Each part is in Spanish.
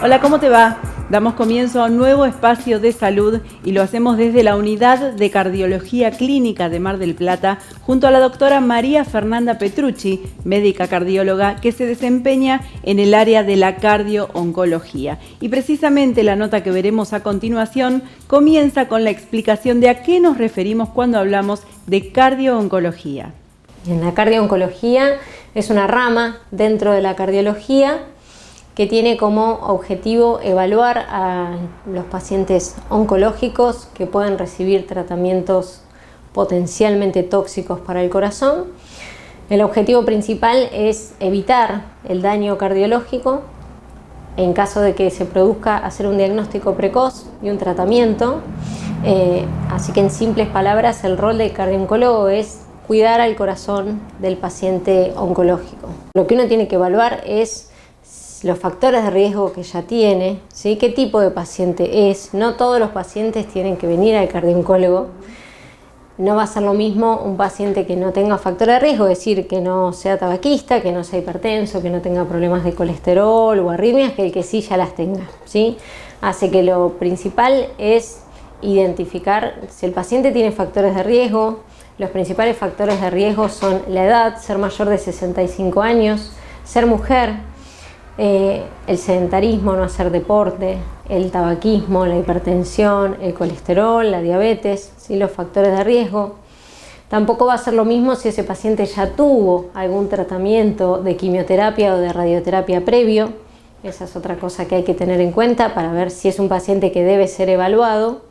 Hola, ¿cómo te va? Damos comienzo a un nuevo espacio de salud y lo hacemos desde la Unidad de Cardiología Clínica de Mar del Plata junto a la doctora María Fernanda Petrucci, médica cardióloga que se desempeña en el área de la cardio-oncología. Y precisamente la nota que veremos a continuación comienza con la explicación de a qué nos referimos cuando hablamos de cardio-oncología. En la cardio-oncología es una rama dentro de la cardiología que tiene como objetivo evaluar a los pacientes oncológicos que pueden recibir tratamientos potencialmente tóxicos para el corazón. El objetivo principal es evitar el daño cardiológico en caso de que se produzca hacer un diagnóstico precoz y un tratamiento. Así que en simples palabras, el rol del cardiooncólogo es cuidar al corazón del paciente oncológico. Lo que uno tiene que evaluar es los factores de riesgo que ya tiene, ¿sí? ¿Qué tipo de paciente es? No todos los pacientes tienen que venir al cardiooncólogo. No va a ser lo mismo un paciente que no tenga factor de riesgo, es decir, que no sea tabaquista, que no sea hipertenso, que no tenga problemas de colesterol o arritmias, que el que sí ya las tenga, ¿sí? Así que lo principal es identificar si el paciente tiene factores de riesgo. Los principales factores de riesgo son la edad, ser mayor de 65 años, ser mujer, el sedentarismo, no hacer deporte, el tabaquismo, la hipertensión, el colesterol, la diabetes, ¿sí? Los factores de riesgo. Tampoco va a ser lo mismo si ese paciente ya tuvo algún tratamiento de quimioterapia o de radioterapia previo. Esa es otra cosa que hay que tener en cuenta para ver si es un paciente que debe ser evaluado.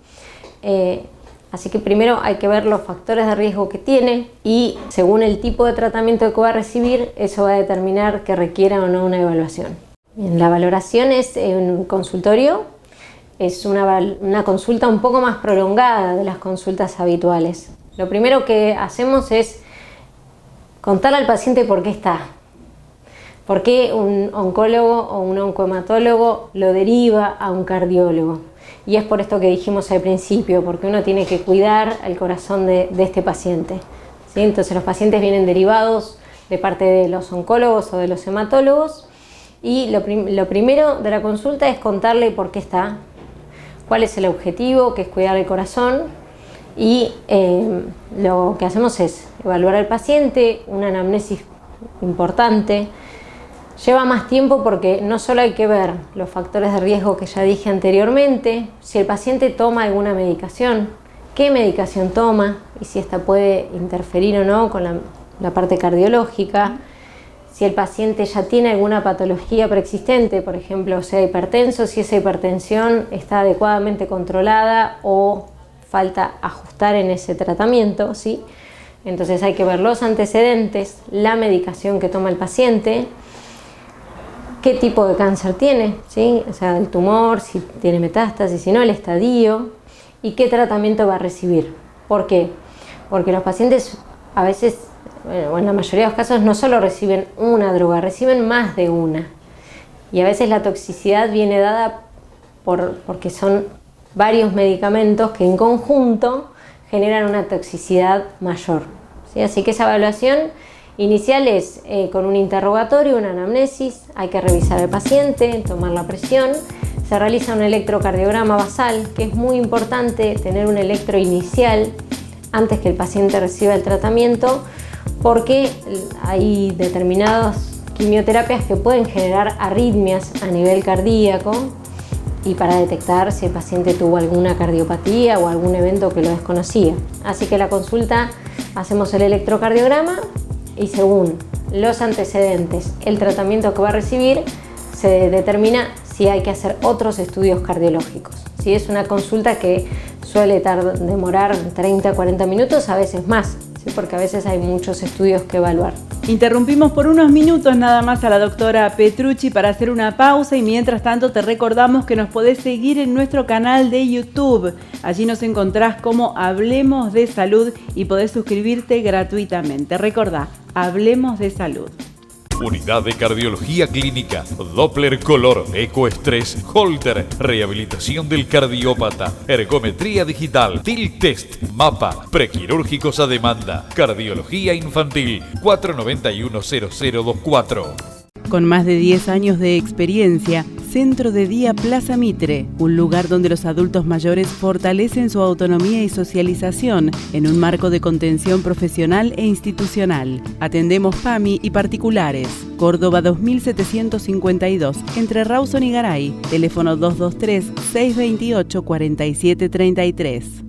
Así que primero hay que ver los factores de riesgo que tiene y según el tipo de tratamiento que va a recibir, eso va a determinar que requiera o no una evaluación. Bien, la valoración es en un consultorio, es una consulta un poco más prolongada de las consultas habituales. Lo primero que hacemos es contarle al paciente por qué está. ¿Por qué un oncólogo o un oncohematólogo lo deriva a un cardiólogo? Y es por esto que dijimos al principio, porque uno tiene que cuidar el corazón de este paciente, ¿sí? Entonces los pacientes vienen derivados de parte de los oncólogos o de los hematólogos y lo primero de la consulta es contarle por qué está, cuál es el objetivo, que es cuidar el corazón y lo que hacemos es evaluar al paciente, una anamnesis importante. Lleva más tiempo porque no solo hay que ver los factores de riesgo que ya dije anteriormente, si el paciente toma alguna medicación, qué medicación toma y si esta puede interferir o no con la parte cardiológica, si el paciente ya tiene alguna patología preexistente, por ejemplo, sea hipertenso, si esa hipertensión está adecuadamente controlada o falta ajustar en ese tratamiento, ¿sí? Entonces hay que ver los antecedentes, la medicación que toma el paciente, qué tipo de cáncer tiene, ¿sí? O sea, el tumor, si tiene metástasis, si no, el estadio y qué tratamiento va a recibir. ¿Por qué? Porque los pacientes a veces, o en la mayoría de los casos, no solo reciben una droga, reciben más de una. Y a veces la toxicidad viene dada porque son varios medicamentos que en conjunto generan una toxicidad mayor, ¿sí? Así que esa evaluación inicial es con un interrogatorio, una anamnesis, hay que revisar al paciente, tomar la presión, se realiza un electrocardiograma basal, que es muy importante tener un electro inicial antes que el paciente reciba el tratamiento, porque hay determinadas quimioterapias que pueden generar arritmias a nivel cardíaco y para detectar si el paciente tuvo alguna cardiopatía o algún evento que lo desconocía. Así que la consulta hacemos el electrocardiograma y según los antecedentes, el tratamiento que va a recibir, se determina si hay que hacer otros estudios cardiológicos. Si es una consulta que suele demorar 30 a 40 minutos, a veces más, ¿sí? Porque a veces hay muchos estudios que evaluar. Interrumpimos por unos minutos nada más a la doctora Petrucci para hacer una pausa y mientras tanto te recordamos que nos podés seguir en nuestro canal de YouTube. Allí nos encontrás como Hablemos de Salud y podés suscribirte gratuitamente. Recordá, Hablemos de Salud. Unidad de Cardiología Clínica, Doppler Color, Ecoestrés, Holter, Rehabilitación del Cardiópata, Ergometría Digital, TIL Test, Mapa, Prequirúrgicos a Demanda, Cardiología Infantil, 491-0024. Con más de 10 años de experiencia, Centro de Día Plaza Mitre, un lugar donde los adultos mayores fortalecen su autonomía y socialización en un marco de contención profesional e institucional. Atendemos PAMI y particulares. Córdoba 2752, entre Rawson y Garay. Teléfono 223-628-4733.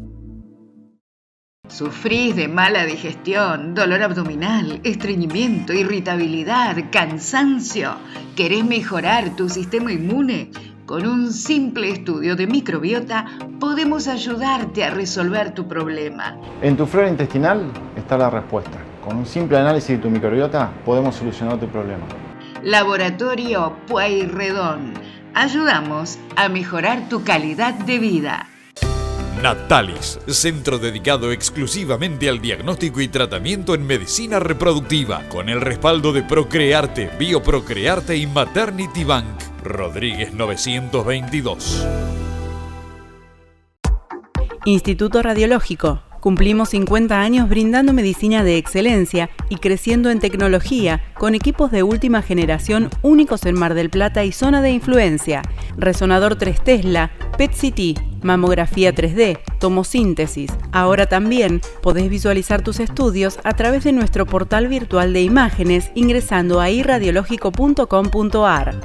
¿Sufrís de mala digestión, dolor abdominal, estreñimiento, irritabilidad, cansancio? ¿Querés mejorar tu sistema inmune? Con un simple estudio de microbiota podemos ayudarte a resolver tu problema. En tu flora intestinal está la respuesta. Con un simple análisis de tu microbiota podemos solucionar tu problema. Laboratorio Pueyrredón. Ayudamos a mejorar tu calidad de vida. Natalis, centro dedicado exclusivamente al diagnóstico y tratamiento en medicina reproductiva, con el respaldo de Procrearte, Bioprocrearte y Maternity Bank. Rodríguez 922. Instituto Radiológico. Cumplimos 50 años brindando medicina de excelencia y creciendo en tecnología, con equipos de última generación únicos en Mar del Plata y zona de influencia. Resonador 3 Tesla, PET-CT, mamografía 3D, tomosíntesis. Ahora también podés visualizar tus estudios a través de nuestro portal virtual de imágenes ingresando a irradiológico.com.ar.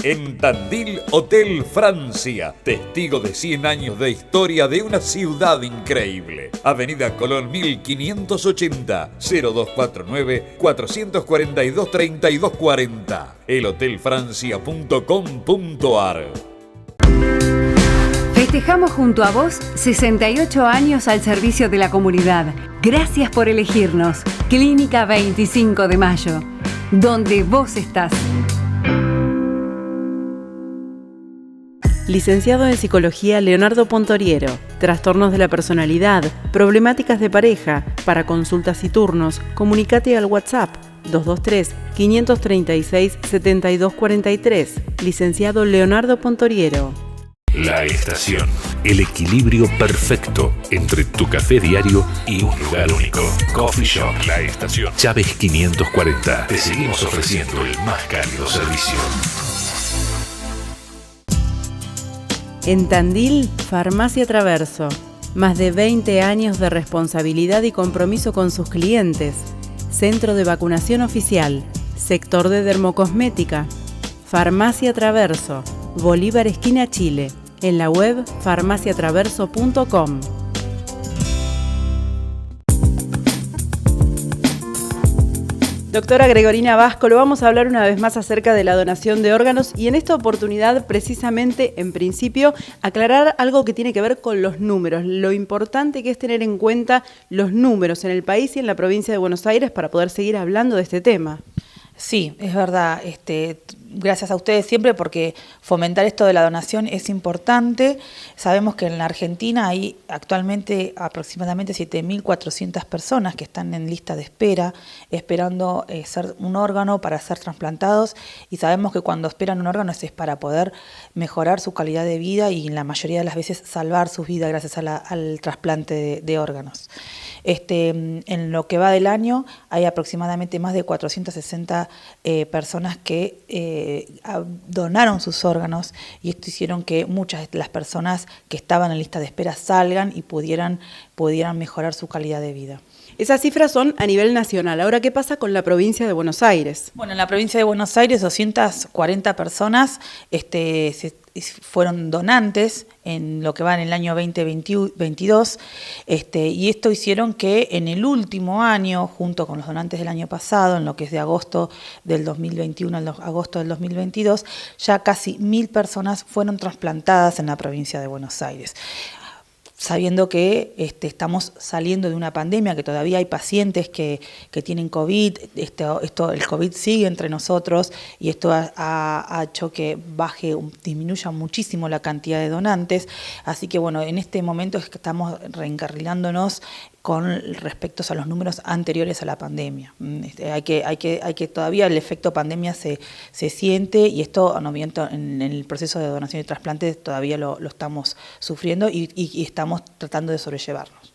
En Tandil, Hotel Francia, testigo de 100 años de historia de una ciudad increíble. Avenida Colón 1580, 0249-442-3240, elhotelfrancia.com.ar. Festejamos junto a vos 68 años al servicio de la comunidad. Gracias por elegirnos. Clínica 25 de Mayo, donde vos estás. Licenciado en Psicología Leonardo Pontoriero. Trastornos de la personalidad, problemáticas de pareja. Para consultas y turnos, comunícate al WhatsApp 223-536-7243. Licenciado Leonardo Pontoriero. La Estación. El equilibrio perfecto entre tu café diario y un lugar único. Coffee Shop La Estación. Chávez 540. Te seguimos ofreciendo el más cálido servicio. En Tandil, Farmacia Traverso. Más de 20 años de responsabilidad y compromiso con sus clientes. Centro de vacunación oficial. Sector de dermocosmética. Farmacia Traverso. Bolívar esquina Chile. En la web farmaciatraverso.com. Doctora Gregorina Báscolo, vamos a hablar una vez más acerca de la donación de órganos y en esta oportunidad, precisamente, en principio, aclarar algo que tiene que ver con los números, lo importante que es tener en cuenta los números en el país y en la provincia de Buenos Aires para poder seguir hablando de este tema. Sí, es verdad. Gracias a ustedes siempre porque fomentar esto de la donación es importante. Sabemos que en la Argentina hay actualmente aproximadamente 7.400 personas que están en lista de espera, esperando ser un órgano para ser trasplantados y sabemos que cuando esperan un órgano es para poder mejorar su calidad de vida y en la mayoría de las veces salvar sus vidas gracias al trasplante de órganos. En lo que va del año hay aproximadamente más de 460 personas que donaron sus órganos y esto hicieron que muchas de las personas que estaban en lista de espera salgan y pudieran mejorar su calidad de vida. Esas cifras son a nivel nacional. Ahora, ¿qué pasa con la provincia de Buenos Aires? Bueno, en la provincia de Buenos Aires 240 personas fueron donantes en lo que va en el año 2022 y esto hicieron que en el último año, junto con los donantes del año pasado, en lo que es de agosto del 2021 al agosto del 2022, ya casi 1.000 personas fueron trasplantadas en la provincia de Buenos Aires. Sabiendo que estamos saliendo de una pandemia, que todavía hay pacientes que tienen COVID, el COVID sigue entre nosotros y esto ha hecho que disminuya muchísimo la cantidad de donantes. Así que bueno, en este momento es que estamos reencarrilándonos con respecto a los números anteriores a la pandemia. Hay que todavía el efecto pandemia se siente y esto en el proceso de donación y trasplante todavía lo estamos sufriendo y estamos tratando de sobrellevarnos.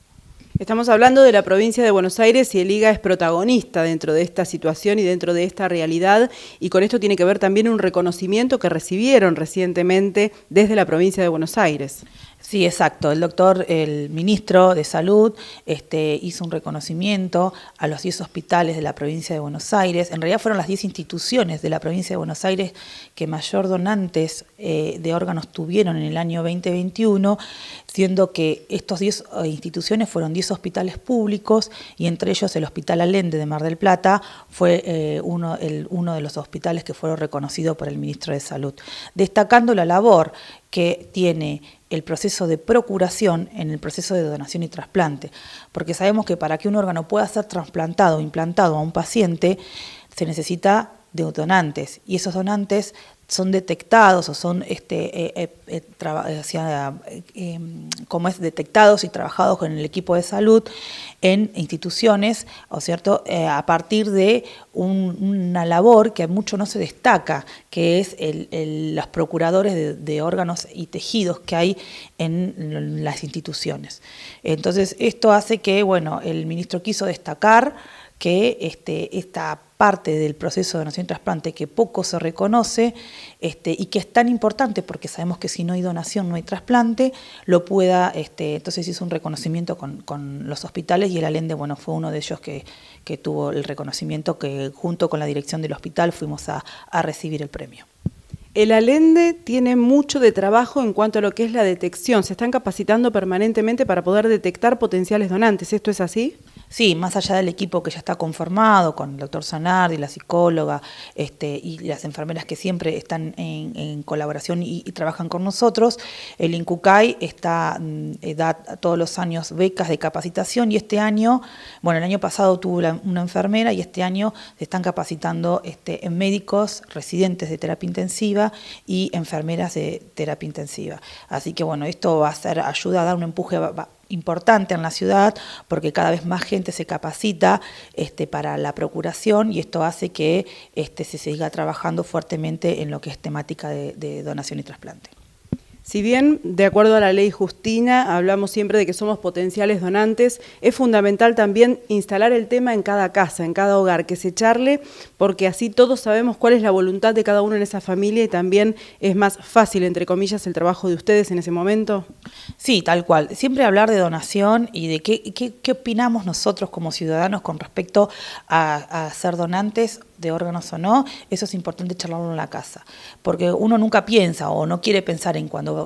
Estamos hablando de la provincia de Buenos Aires y el IGA es protagonista dentro de esta situación y dentro de esta realidad, y con esto tiene que ver también un reconocimiento que recibieron recientemente desde la provincia de Buenos Aires. Sí, exacto. El ministro de Salud hizo un reconocimiento a los 10 hospitales de la provincia de Buenos Aires. En realidad fueron las 10 instituciones de la provincia de Buenos Aires que mayor donantes de órganos tuvieron en el año 2021, siendo que estos 10 instituciones fueron 10 hospitales públicos, y entre ellos el Hospital Allende de Mar del Plata fue uno de los hospitales que fueron reconocidos por el ministro de Salud, destacando la labor que tiene el proceso de procuración en el proceso de donación y trasplante, porque sabemos que para que un órgano pueda ser trasplantado o implantado a un paciente se necesita de donantes, y esos donantes son detectados o son detectados y trabajados con el equipo de salud en instituciones, ¿o cierto?, a partir de una labor que mucho no se destaca, que es los procuradores de órganos y tejidos que hay en las instituciones. Entonces, esto hace que, bueno, el ministro quiso destacar que esta parte del proceso de donación y trasplante que poco se reconoce y que es tan importante, porque sabemos que si no hay donación no hay trasplante, lo pueda, entonces hizo un reconocimiento con los hospitales, y el Allende, bueno, fue uno de ellos que tuvo el reconocimiento, que junto con la dirección del hospital fuimos a recibir el premio. El Allende tiene mucho de trabajo en cuanto a lo que es la detección. Se están capacitando permanentemente para poder detectar potenciales donantes. ¿Esto es así? Sí, más allá del equipo que ya está conformado, con el doctor Zanardi, la psicóloga y las enfermeras que siempre están en colaboración y trabajan con nosotros, el INCUCAI da todos los años becas de capacitación, y este año, bueno, el año pasado tuvo una enfermera, y este año se están capacitando en médicos residentes de terapia intensiva y enfermeras de terapia intensiva. Así que bueno, esto va a ser ayuda a dar un empuje importante en la ciudad, porque cada vez más gente se capacita para la procuración, y esto hace que se siga trabajando fuertemente en lo que es temática de donación y trasplante. Si bien, de acuerdo a la ley Justina, hablamos siempre de que somos potenciales donantes, es fundamental también instalar el tema en cada casa, en cada hogar, que se charle, porque así todos sabemos cuál es la voluntad de cada uno en esa familia, y también es más fácil, entre comillas, el trabajo de ustedes en ese momento. Sí, tal cual. Siempre hablar de donación y de qué opinamos nosotros como ciudadanos con respecto a ser donantes de órganos o no, eso es importante charlarlo en la casa, porque uno nunca piensa o no quiere pensar en cuando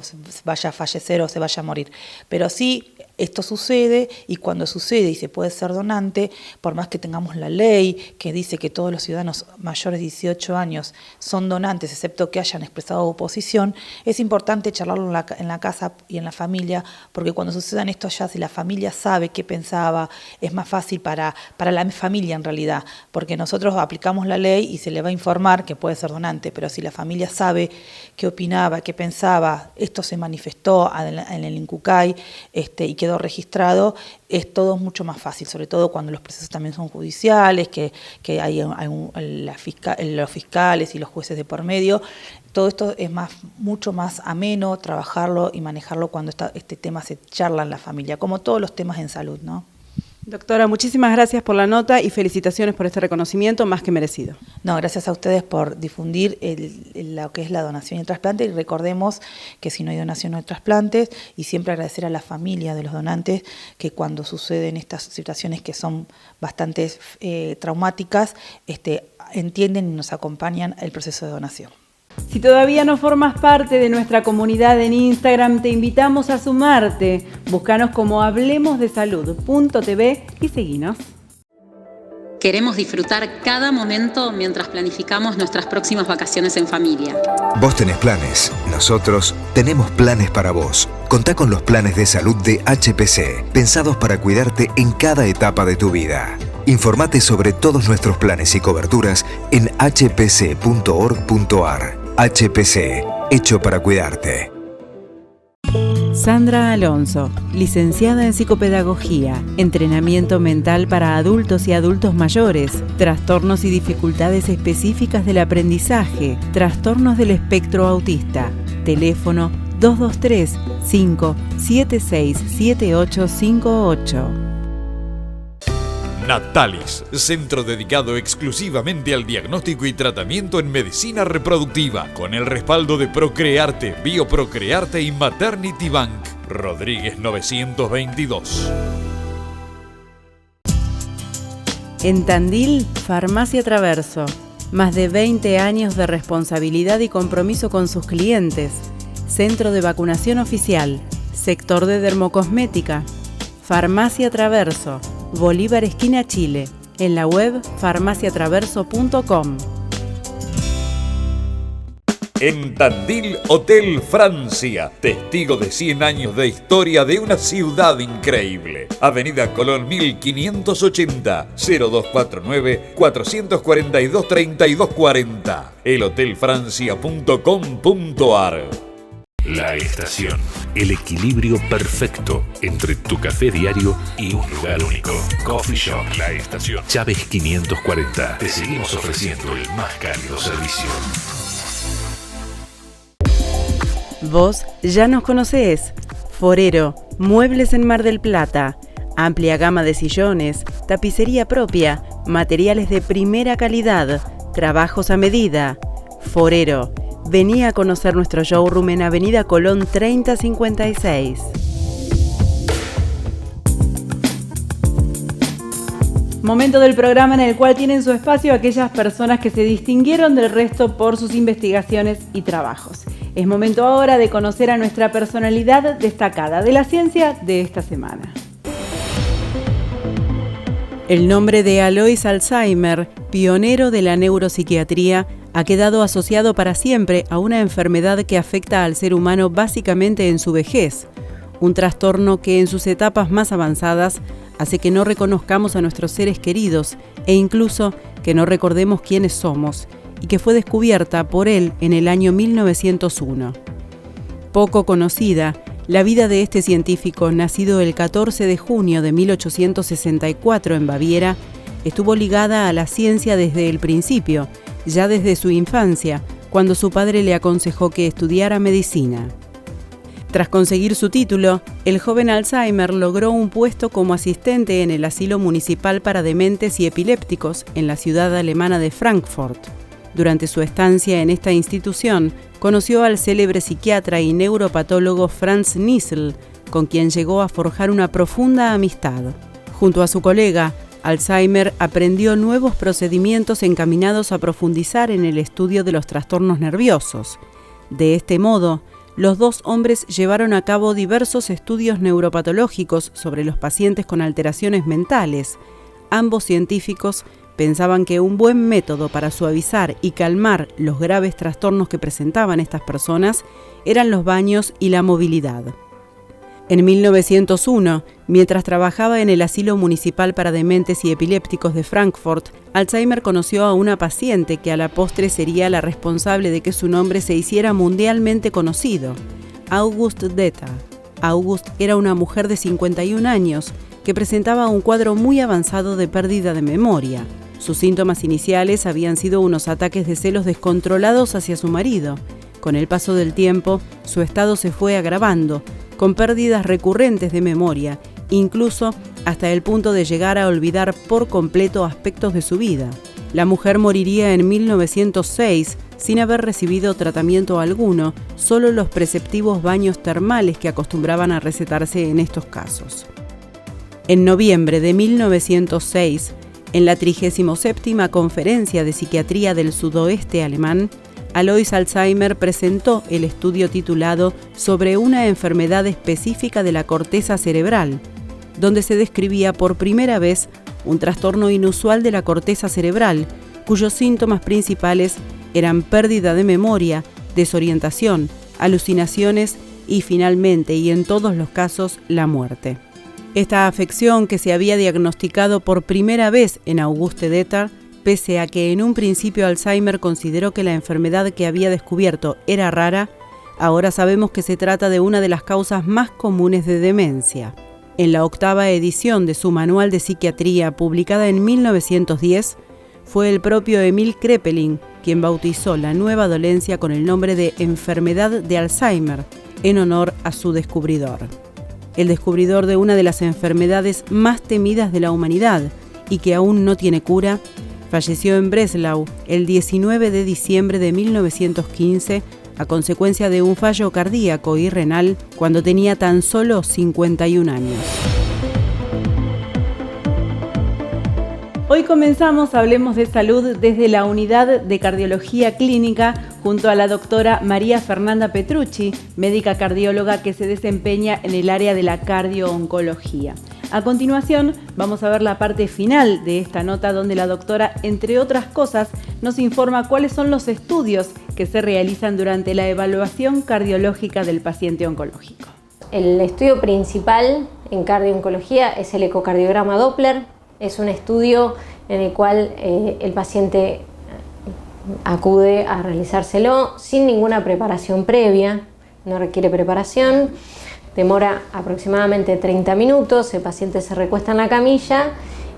vaya a fallecer o se vaya a morir, pero sí esto sucede, y cuando sucede y se puede ser donante, por más que tengamos la ley que dice que todos los ciudadanos mayores de 18 años son donantes, excepto que hayan expresado oposición, es importante charlarlo en la casa y en la familia, porque cuando sucedan esto ya, si la familia sabe qué pensaba, es más fácil para la familia en realidad, porque nosotros aplicamos la ley y se le va a informar que puede ser donante, pero si la familia sabe qué opinaba, qué pensaba, esto se manifestó en el INCUCAI y quedó registrado, es todo mucho más fácil, sobre todo cuando los procesos también son judiciales, que hay los fiscales y los jueces de por medio. Todo esto es mucho más ameno trabajarlo y manejarlo cuando este tema se charla en la familia, como todos los temas en salud, ¿no? Doctora, muchísimas gracias por la nota y felicitaciones por este reconocimiento más que merecido. No, gracias a ustedes por difundir lo que es la donación y el trasplante, y recordemos que si no hay donación no hay trasplantes, y siempre agradecer a la familia de los donantes que cuando suceden estas situaciones que son bastante traumáticas, entienden y nos acompañan el proceso de donación. Si todavía no formas parte de nuestra comunidad en Instagram, te invitamos a sumarte. Búscanos como hablemosdesalud.tv y seguinos. Queremos disfrutar cada momento mientras planificamos nuestras próximas vacaciones en familia. Vos tenés planes, nosotros tenemos planes para vos. Contá con los planes de salud de HPC, pensados para cuidarte en cada etapa de tu vida. Informate sobre todos nuestros planes y coberturas en hpc.org.ar. HPC, hecho para cuidarte. Sandra Alonso, licenciada en psicopedagogía, entrenamiento mental para adultos y adultos mayores, trastornos y dificultades específicas del aprendizaje, trastornos del espectro autista. Teléfono 223-576-7858. Natalis, centro dedicado exclusivamente al diagnóstico y tratamiento en medicina reproductiva, con el respaldo de Procrearte, Bioprocrearte y Maternity Bank. Rodríguez 922. En Tandil, Farmacia Traverso. Más de 20 años de responsabilidad y compromiso con sus clientes. Centro de vacunación oficial. Sector de dermocosmética. Farmacia Traverso. Bolívar esquina Chile. En la web farmaciatraverso.com. En Tandil, Hotel Francia, testigo de 100 años de historia de una ciudad increíble. Avenida Colón 1580, 0249-442-3240. elhotelfrancia.com.ar. La Estación, el equilibrio perfecto entre tu café diario y un lugar único. Coffee Shop La Estación, Chávez 540. Te seguimos ofreciendo el más cálido servicio. Vos ya nos conocés. Forero, muebles en Mar del Plata. Amplia gama de sillones, tapicería propia, materiales de primera calidad, trabajos a medida. Forero. Vení a conocer nuestro showroom en Avenida Colón 3056. Momento del programa en el cual tienen su espacio aquellas personas que se distinguieron del resto por sus investigaciones y trabajos. Es momento ahora de conocer a nuestra personalidad destacada de la ciencia de esta semana. El nombre de Alois Alzheimer, pionero de la neuropsiquiatría, ha quedado asociado para siempre a una enfermedad que afecta al ser humano básicamente en su vejez, un trastorno que en sus etapas más avanzadas hace que no reconozcamos a nuestros seres queridos e incluso que no recordemos quiénes somos, y que fue descubierta por él en el año 1901. Poco conocida, la vida de este científico, nacido el 14 de junio de 1864 en Baviera, estuvo ligada a la ciencia desde el principio, ya desde su infancia, cuando su padre le aconsejó que estudiara medicina. Tras conseguir su título, el joven Alzheimer logró un puesto como asistente en el asilo municipal para dementes y epilépticos en la ciudad alemana de Frankfurt. Durante su estancia en esta institución, conoció al célebre psiquiatra y neuropatólogo Franz Nissl, con quien llegó a forjar una profunda amistad. Junto a su colega, Alzheimer aprendió nuevos procedimientos encaminados a profundizar en el estudio de los trastornos nerviosos. De este modo, los dos hombres llevaron a cabo diversos estudios neuropatológicos sobre los pacientes con alteraciones mentales. Ambos científicos pensaban que un buen método para suavizar y calmar los graves trastornos que presentaban estas personas eran los baños y la movilidad. En 1901, mientras trabajaba en el asilo municipal para dementes y epilépticos de Frankfurt, Alzheimer conoció a una paciente que a la postre sería la responsable de que su nombre se hiciera mundialmente conocido, August Deter. August era una mujer de 51 años que presentaba un cuadro muy avanzado de pérdida de memoria. Sus síntomas iniciales habían sido unos ataques de celos descontrolados hacia su marido. Con el paso del tiempo, su estado se fue agravando, con pérdidas recurrentes de memoria, incluso hasta el punto de llegar a olvidar por completo aspectos de su vida. La mujer moriría en 1906 sin haber recibido tratamiento alguno, solo los preceptivos baños termales que acostumbraban a recetarse en estos casos. En noviembre de 1906, en la 37ª Conferencia de Psiquiatría del Sudoeste Alemán, Alois Alzheimer presentó el estudio titulado Sobre una enfermedad específica de la corteza cerebral, donde se describía por primera vez un trastorno inusual de la corteza cerebral, cuyos síntomas principales eran pérdida de memoria, desorientación, alucinaciones y finalmente, y en todos los casos, la muerte. Esta afección, que se había diagnosticado por primera vez en Auguste Deter, pese a que en un principio Alzheimer consideró que la enfermedad que había descubierto era rara, ahora sabemos que se trata de una de las causas más comunes de demencia. En la 8ª edición de su Manual de Psiquiatría, publicada en 1910, fue el propio Emil Kraepelin quien bautizó la nueva dolencia con el nombre de enfermedad de Alzheimer, en honor a su descubridor. El descubridor de una de las enfermedades más temidas de la humanidad y que aún no tiene cura, falleció en Breslau el 19 de diciembre de 1915 a consecuencia de un fallo cardíaco y renal cuando tenía tan solo 51 años. Hoy comenzamos Hablemos de Salud desde la Unidad de Cardiología Clínica junto a la doctora María Fernanda Petrucci, médica cardióloga que se desempeña en el área de la cardio-oncología. A continuación, vamos a ver la parte final de esta nota donde la doctora, entre otras cosas, nos informa cuáles son los estudios que se realizan durante la evaluación cardiológica del paciente oncológico. El estudio principal en cardio-oncología es el ecocardiograma Doppler. Es un estudio en el cual el paciente acude a realizárselo sin ninguna preparación previa, no requiere preparación, demora aproximadamente 30 minutos, el paciente se recuesta en la camilla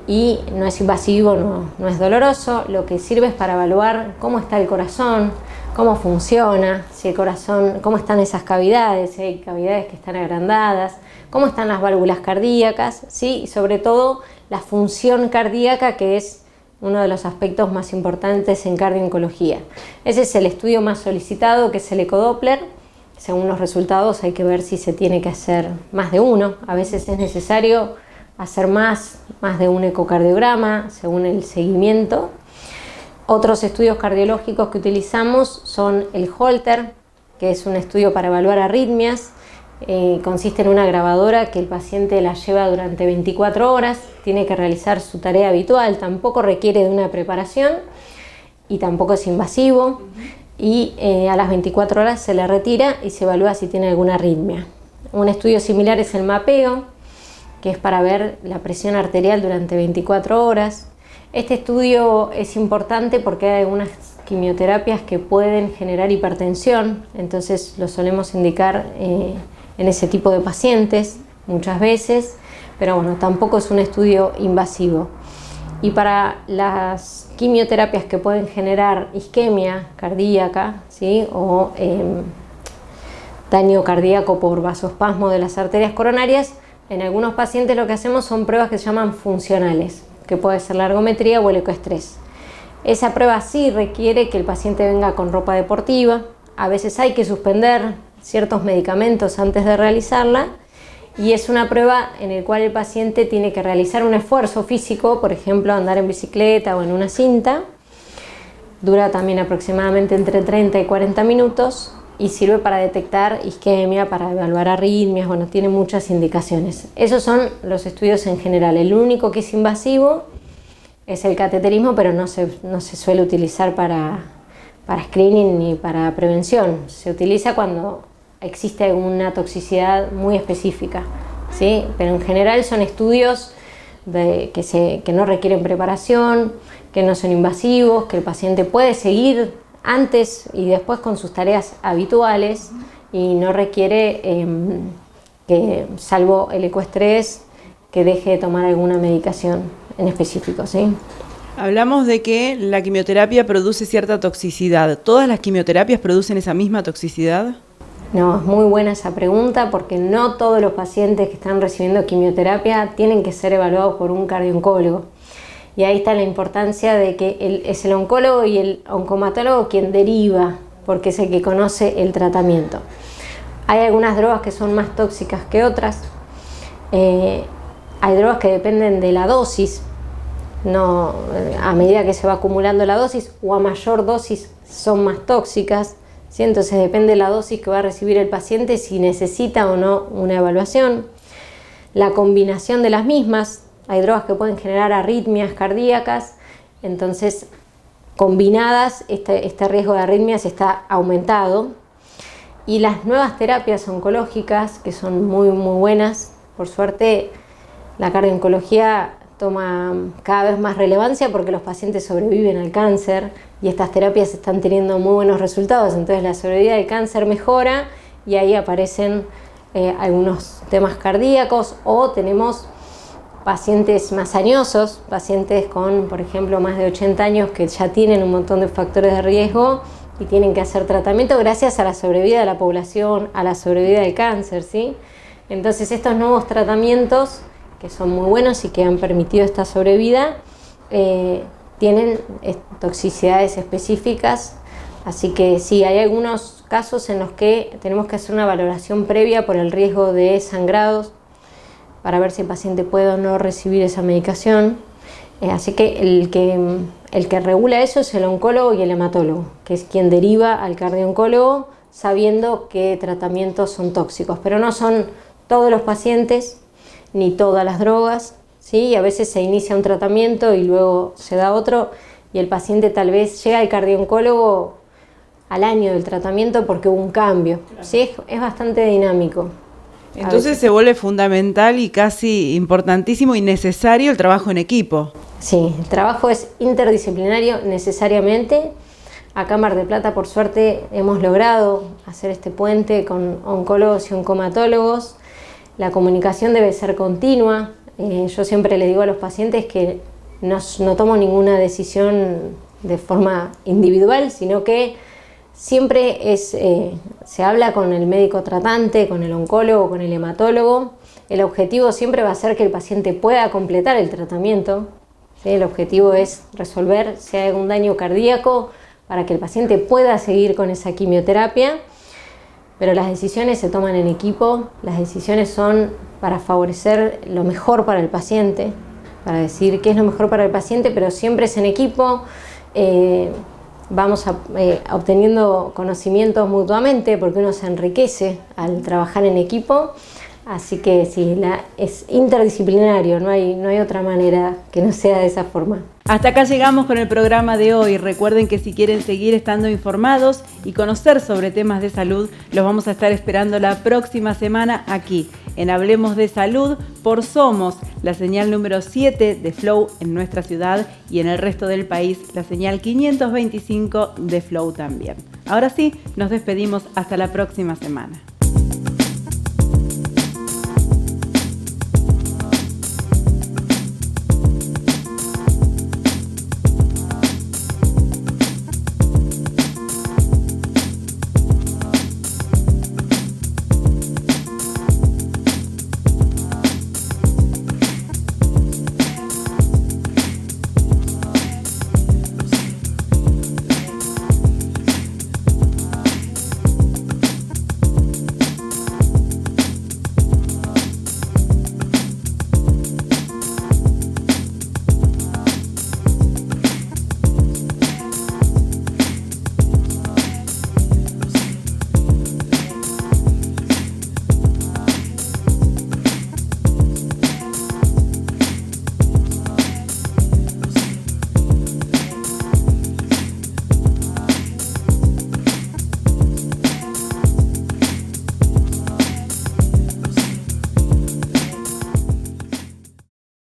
y no es invasivo, no es doloroso. Lo que sirve es para evaluar cómo está el corazón, cómo funciona, si el corazón, cómo están esas cavidades, si hay cavidades que están agrandadas, cómo están las válvulas cardíacas, ¿sí? Y sobre todo la función cardíaca, que es uno de los aspectos más importantes en cardio-oncología. Ese es el estudio más solicitado, que es el ecodoppler. Según los resultados hay que ver si se tiene que hacer más de uno. A veces es necesario hacer más de un ecocardiograma, según el seguimiento. Otros estudios cardiológicos que utilizamos son el Holter, que es un estudio para evaluar arritmias. Consiste en una grabadora que el paciente la lleva durante 24 horas, tiene que realizar su tarea habitual, tampoco requiere de una preparación y tampoco es invasivo, y a las 24 horas se le retira y se evalúa si tiene alguna arritmia. Un estudio similar es el mapeo, que es para ver la presión arterial durante 24 horas. Este estudio es importante porque hay algunas quimioterapias que pueden generar hipertensión, entonces lo solemos indicar en ese tipo de pacientes muchas veces, pero bueno, tampoco es un estudio invasivo. Y para las quimioterapias que pueden generar isquemia cardíaca, ¿sí? O daño cardíaco por vasoespasmo de las arterias coronarias, en algunos pacientes lo que hacemos son pruebas que se llaman funcionales, que puede ser la ergometría o el ecoestrés. Esa prueba sí requiere que el paciente venga con ropa deportiva, a veces hay que suspender ciertos medicamentos antes de realizarla, y es una prueba en la cual el paciente tiene que realizar un esfuerzo físico, por ejemplo andar en bicicleta o en una cinta. Dura también aproximadamente entre 30 y 40 minutos y sirve para detectar isquemia, para evaluar arritmias, bueno, tiene muchas indicaciones. Esos son los estudios en general. El único que es invasivo es el cateterismo, pero no se suele utilizar para screening ni para prevención. Se utiliza cuando existe alguna toxicidad muy específica, ¿sí? Pero en general son estudios que no requieren preparación, que no son invasivos, que el paciente puede seguir antes y después con sus tareas habituales y no requiere, que, salvo el ecoestrés, que deje de tomar alguna medicación en específico, ¿sí? Hablamos de que la quimioterapia produce cierta toxicidad. ¿Todas las quimioterapias producen esa misma toxicidad? No, es muy buena esa pregunta porque no todos los pacientes que están recibiendo quimioterapia tienen que ser evaluados por un cardiooncólogo. Y ahí está la importancia de que es el oncólogo y el oncomatólogo quien deriva, porque es el que conoce el tratamiento. Hay algunas drogas que son más tóxicas que otras. Hay drogas que dependen de la dosis. No, a medida que se va acumulando la dosis o a mayor dosis son más tóxicas, ¿sí? Entonces depende de la dosis que va a recibir el paciente si necesita o no una evaluación. La combinación de las mismas, hay drogas que pueden generar arritmias cardíacas, entonces combinadas este riesgo de arritmias está aumentado. Y las nuevas terapias oncológicas, que son muy buenas, por suerte la cardio-oncología toma cada vez más relevancia porque los pacientes sobreviven al cáncer y estas terapias están teniendo muy buenos resultados, entonces la sobrevida del cáncer mejora y ahí aparecen algunos temas cardíacos, o tenemos pacientes más añosos, pacientes con, por ejemplo, más de 80 años que ya tienen un montón de factores de riesgo y tienen que hacer tratamiento gracias a la sobrevida de la población, a la sobrevida del cáncer, ¿sí? Entonces estos nuevos tratamientos que son muy buenos y que han permitido esta sobrevida, tienen toxicidades específicas. Así que sí, hay algunos casos en los que tenemos que hacer una valoración previa por el riesgo de sangrados para ver si el paciente puede o no recibir esa medicación. Así que el que regula eso es el oncólogo y el hematólogo, que es quien deriva al cardiooncólogo sabiendo qué tratamientos son tóxicos. Pero no son todos los pacientes ni todas las drogas, ¿sí? A veces se inicia un tratamiento y luego se da otro y el paciente tal vez llega al cardiooncólogo al año del tratamiento porque hubo un cambio. ¿Sí? Es bastante dinámico. Entonces se vuelve fundamental y casi importantísimo y necesario el trabajo en equipo. Sí, el trabajo es interdisciplinario necesariamente. Acá en Mar del Plata, por suerte, hemos logrado hacer este puente con oncólogos y oncomatólogos. La comunicación debe ser continua. Yo siempre le digo a los pacientes que no tomo ninguna decisión de forma individual, sino que siempre se habla con el médico tratante, con el oncólogo, con el hematólogo. El objetivo siempre va a ser que el paciente pueda completar el tratamiento. ¿Sí? El objetivo es resolver si hay algún daño cardíaco para que el paciente pueda seguir con esa quimioterapia. Pero las decisiones se toman en equipo, las decisiones son para favorecer lo mejor para el paciente, para decir qué es lo mejor para el paciente, pero siempre es en equipo. Vamos obteniendo conocimientos mutuamente porque uno se enriquece al trabajar en equipo. Así que sí, es interdisciplinario, no hay otra manera que no sea de esa forma. Hasta acá llegamos con el programa de hoy. Recuerden que si quieren seguir estando informados y conocer sobre temas de salud, los vamos a estar esperando la próxima semana aquí, en Hablemos de Salud por Somos, la señal número 7 de Flow en nuestra ciudad y en el resto del país, la señal 525 de Flow también. Ahora sí, nos despedimos hasta la próxima semana.